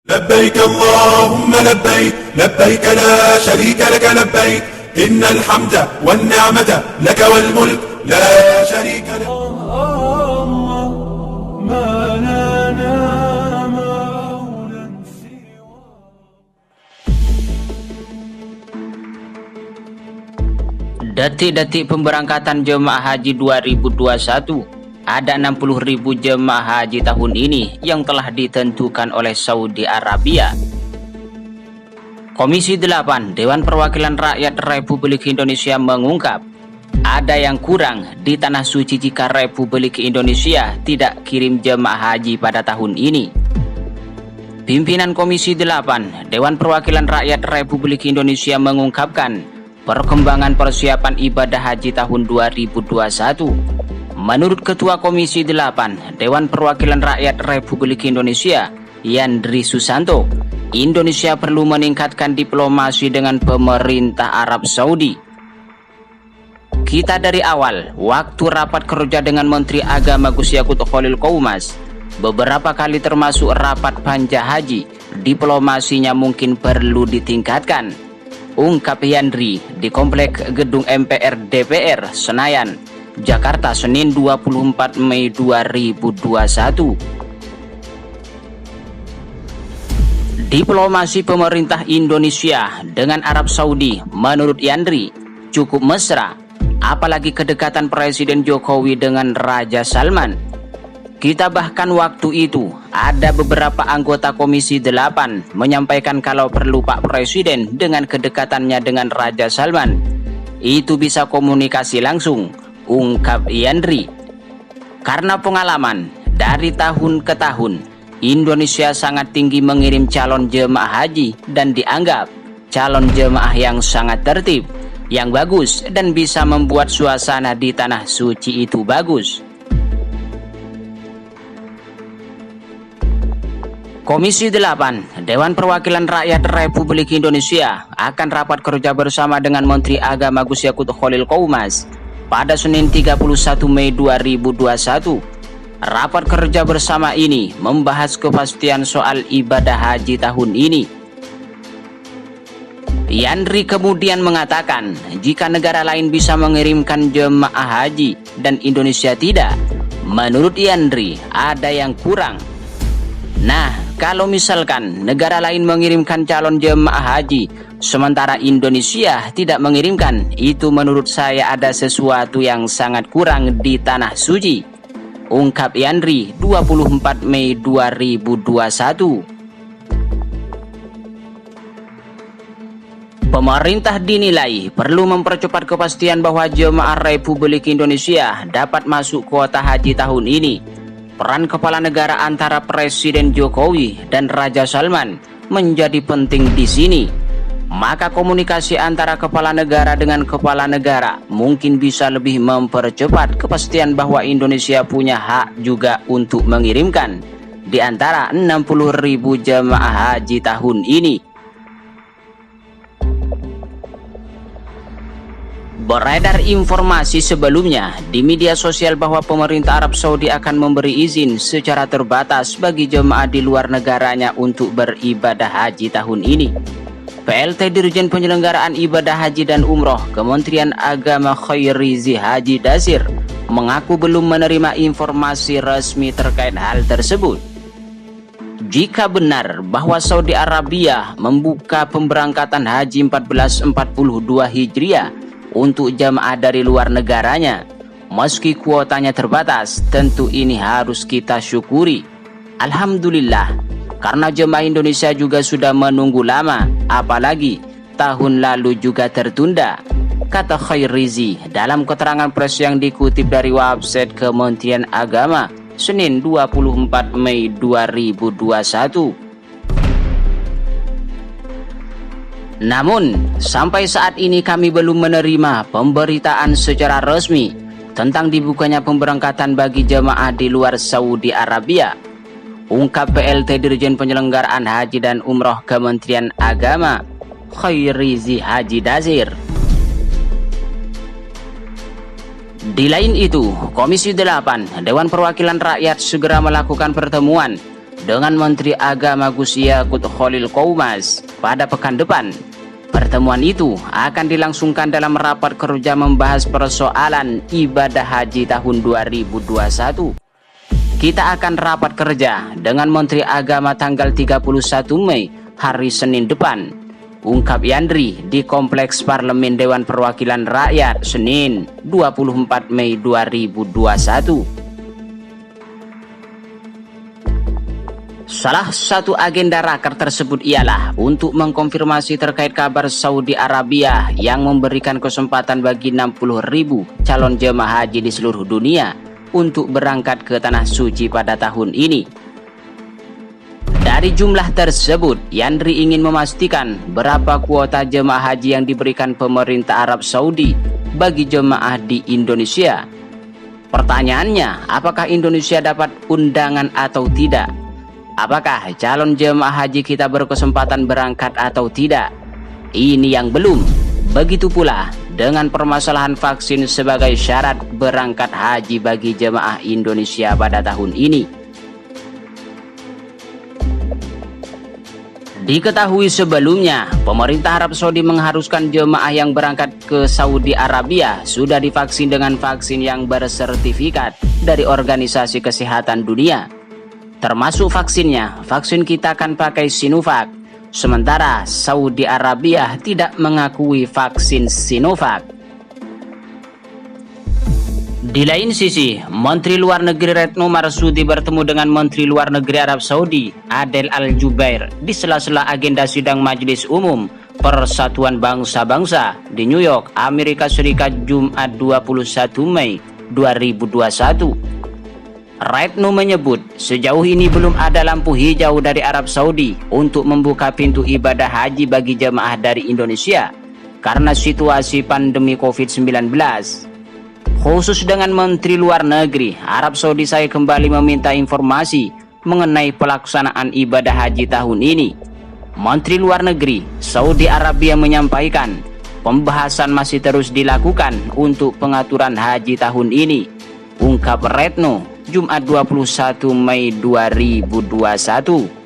لبيك اللهم لبيك لبيك لا شريك لك لبيك إن الحمد والنعمة لك والملك لا شريك لك ما لنا مولى سوى. Detik-detik pemberangkatan jemaah haji 2021. Ada 60.000 jemaah haji tahun ini yang telah ditentukan oleh Saudi Arabia. Komisi 8 Dewan Perwakilan Rakyat Republik Indonesia mengungkap ada yang kurang di Tanah Suci jika Republik Indonesia tidak kirim jemaah haji pada tahun ini. Pimpinan Komisi 8 Dewan Perwakilan Rakyat Republik Indonesia mengungkapkan perkembangan persiapan ibadah haji tahun 2021. Menurut Ketua Komisi 8 Dewan Perwakilan Rakyat Republik Indonesia, Yandri Susanto, Indonesia perlu meningkatkan diplomasi dengan pemerintah Arab Saudi. Kita dari awal, waktu rapat kerja dengan Menteri Agama Gus Yakut Khalil Qoumas, beberapa kali termasuk rapat panja haji, diplomasinya mungkin perlu ditingkatkan, ungkap Yandri di Komplek Gedung MPR DPR Senayan, Jakarta, Senin 24 Mei 2021. Diplomasi pemerintah Indonesia dengan Arab Saudi menurut Yandri cukup mesra, apalagi kedekatan Presiden Jokowi dengan Raja Salman. Kita bahkan waktu itu ada beberapa anggota Komisi 8 menyampaikan kalau perlu Pak Presiden dengan kedekatannya dengan Raja Salman itu bisa komunikasi langsung, ungkap Yandri. Karena pengalaman dari tahun ke tahun, Indonesia sangat tinggi mengirim calon jemaah haji dan dianggap calon jemaah yang sangat tertib, yang bagus dan bisa membuat suasana di Tanah Suci itu bagus. Komisi 8 Dewan Perwakilan Rakyat Republik Indonesia akan rapat kerja bersama dengan Menteri Agama Gus Yakut Khalil Qoumas pada Senin 31 Mei 2021. Rapat kerja bersama ini membahas kepastian soal ibadah haji tahun ini. Yandri kemudian mengatakan jika negara lain bisa mengirimkan jemaah haji dan Indonesia tidak, menurut Yandri ada yang kurang. Nah, kalau misalkan negara lain mengirimkan calon jemaah haji sementara Indonesia tidak mengirimkan, itu menurut saya ada sesuatu yang sangat kurang di Tanah Suci, ungkap Yandri 24 Mei 2021. Pemerintah dinilai perlu mempercepat kepastian bahwa jemaah Republik Indonesia dapat masuk kuota haji tahun ini. Peran kepala negara antara Presiden Jokowi dan Raja Salman menjadi penting di sini. Maka komunikasi antara kepala negara dengan kepala negara mungkin bisa lebih mempercepat kepastian bahwa Indonesia punya hak juga untuk mengirimkan di antara 60.000 jemaah haji tahun ini. Beredar informasi sebelumnya di media sosial bahwa pemerintah Arab Saudi akan memberi izin secara terbatas bagi jemaah di luar negaranya untuk beribadah haji tahun ini. PLT Dirjen Penyelenggaraan Ibadah Haji dan Umroh Kementerian Agama Khairizi Haji Dasir mengaku belum menerima informasi resmi terkait hal tersebut. Jika benar bahwa Saudi Arabia membuka pemberangkatan haji 1442 Hijriah untuk jamaah dari luar negaranya, meski kuotanya terbatas, tentu ini harus kita syukuri. Alhamdulillah, karena jemaah Indonesia juga sudah menunggu lama, apalagi tahun lalu juga tertunda, kata Khairizi dalam keterangan pers yang dikutip dari website Kementerian Agama Senin 24 Mei 2021. Namun, sampai saat ini kami belum menerima pemberitaan secara resmi tentang dibukanya pemberangkatan bagi jemaah di luar Saudi Arabia, ungkap PLT Dirjen Penyelenggaraan Haji dan Umroh Kementerian Agama Khairizi Haji Dasir. Di lain itu, Komisi 8 Dewan Perwakilan Rakyat segera melakukan pertemuan dengan Menteri Agama Gus Yakut Khalil Qoumas pada pekan depan. Pertemuan itu akan dilangsungkan dalam rapat kerja membahas persoalan ibadah haji tahun 2021. Kita akan rapat kerja dengan Menteri Agama tanggal 31 Mei hari Senin depan, ungkap Yandri di Kompleks Parlemen Dewan Perwakilan Rakyat Senin 24 Mei 2021. Salah satu agenda raker tersebut ialah untuk mengkonfirmasi terkait kabar Saudi Arabia yang memberikan kesempatan bagi 60.000 calon jemaah haji di seluruh dunia untuk berangkat ke Tanah Suci pada tahun ini. Dari jumlah tersebut, Yandri ingin memastikan berapa kuota jemaah haji yang diberikan pemerintah Arab Saudi bagi jemaah di Indonesia. Pertanyaannya, apakah Indonesia dapat undangan atau tidak? Apakah calon jemaah haji kita berkesempatan berangkat atau tidak? Ini yang belum. Begitu pula dengan permasalahan vaksin sebagai syarat berangkat haji bagi jemaah Indonesia pada tahun ini. Diketahui sebelumnya, pemerintah Arab Saudi mengharuskan jemaah yang berangkat ke Saudi Arabia sudah divaksin dengan vaksin yang bersertifikat dari Organisasi Kesehatan Dunia. Termasuk vaksinnya, vaksin kita akan pakai Sinovac. Sementara Saudi Arabia tidak mengakui vaksin Sinovac. Di lain sisi, Menteri Luar Negeri Retno Marsudi bertemu dengan Menteri Luar Negeri Arab Saudi Adel Al-Jubair di sela-sela agenda sidang Majelis Umum Persatuan Bangsa-Bangsa di New York, Amerika Serikat Jumat 21 Mei 2021. Retno menyebut sejauh ini belum ada lampu hijau dari Arab Saudi untuk membuka pintu ibadah haji bagi jemaah dari Indonesia karena situasi pandemi COVID-19. Khusus dengan Menteri Luar Negeri Arab Saudi, saya kembali meminta informasi mengenai pelaksanaan ibadah haji tahun ini. Menteri Luar Negeri Saudi Arabia menyampaikan pembahasan masih terus dilakukan untuk pengaturan haji tahun ini, ungkap Retno Jumat 21 Mei 2021.